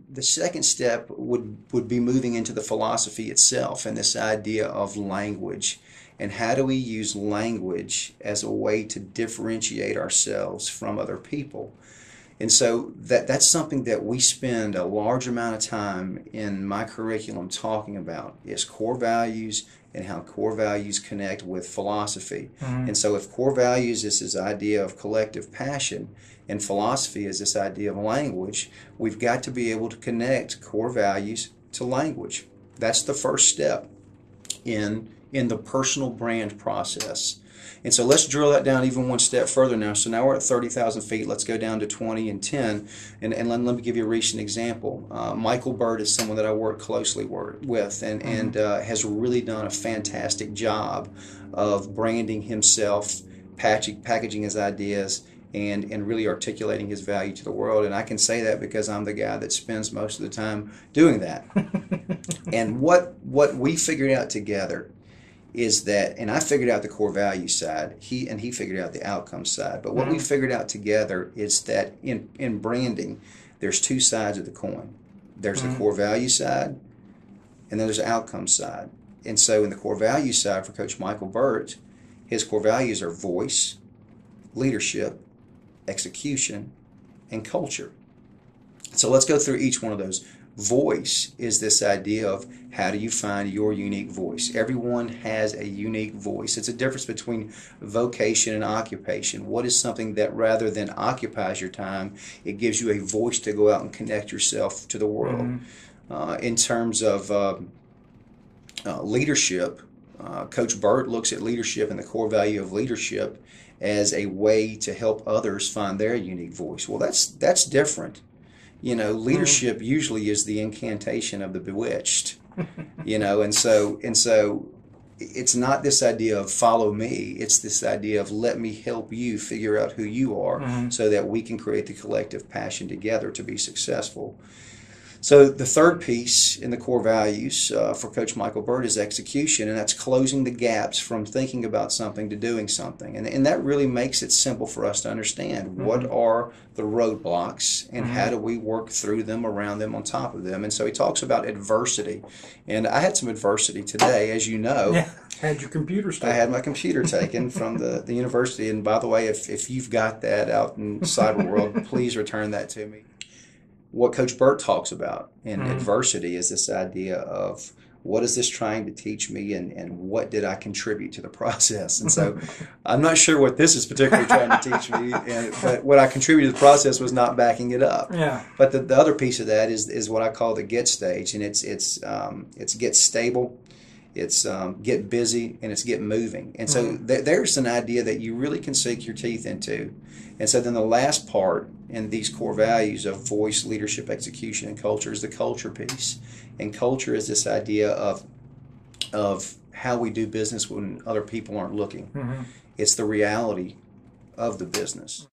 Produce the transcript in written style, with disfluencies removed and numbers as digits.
The second step would be moving into the philosophy itself and this idea of language. And how do we use language as a way to differentiate ourselves from other people? And so that's something that we spend a large amount of time in my curriculum talking about is core values and how core values connect with philosophy. Mm-hmm. And so if core values is this idea of collective passion and philosophy is this idea of language, we've got to be able to connect core values to language. That's the first step in the personal brand process. And so let's drill that down even one step further now. So now we're at 30,000 feet. Let's go down to 20 and 10. And let me give you a recent example. Michael Bird is someone that I work closely with and has really done a fantastic job of branding himself, packaging his ideas, and really articulating his value to the world. And I can say that because I'm the guy that spends most of the time doing that. And what we figured out together is that, and I figured out the core value side, he figured out the outcome side. But what we figured out together is that in branding, there's two sides of the coin. There's the core value side, and then there's the outcome side. And so in the core value side for Coach Michael Burt, his core values are voice, leadership, execution, and culture. So let's go through each one of those. Voice is this idea of how do you find your unique voice. Everyone has a unique voice. It's a difference between vocation and occupation. What is something that rather than occupies your time, it gives you a voice to go out and connect yourself to the world. In terms of leadership, Coach Burt looks at leadership and the core value of leadership as a way to help others find their unique voice. Well, that's different. You know, leadership usually is the incantation of the bewitched. You know, and so it's not this idea of follow me. It's this idea of let me help you figure out who you are so that we can create the collective passion together to be successful. So the third piece in the core values for Coach Michael Burt is execution, and that's closing the gaps from thinking about something to doing something. And that really makes it simple for us to understand what are the roadblocks and how do we work through them, around them, on top of them. And so he talks about adversity. And I had some adversity today, as you know. Yeah, had your computer taken. I had my computer taken from the university. And by the way, if you've got that out in cyber world, please return that to me. What Coach Burt talks about in adversity is this idea of what is this trying to teach me and what did I contribute to the process? And so I'm not sure what this is particularly trying to teach me, but what I contributed to the process was not backing it up. Yeah. But the other piece of that is what I call the get stage, and it's get stable, it's get busy, and it's get moving. And so there's an idea that you really can sink your teeth into. And so then the last part in these core values of voice, leadership, execution, and culture is the culture piece. And culture is this idea of how we do business when other people aren't looking. It's the reality of the business.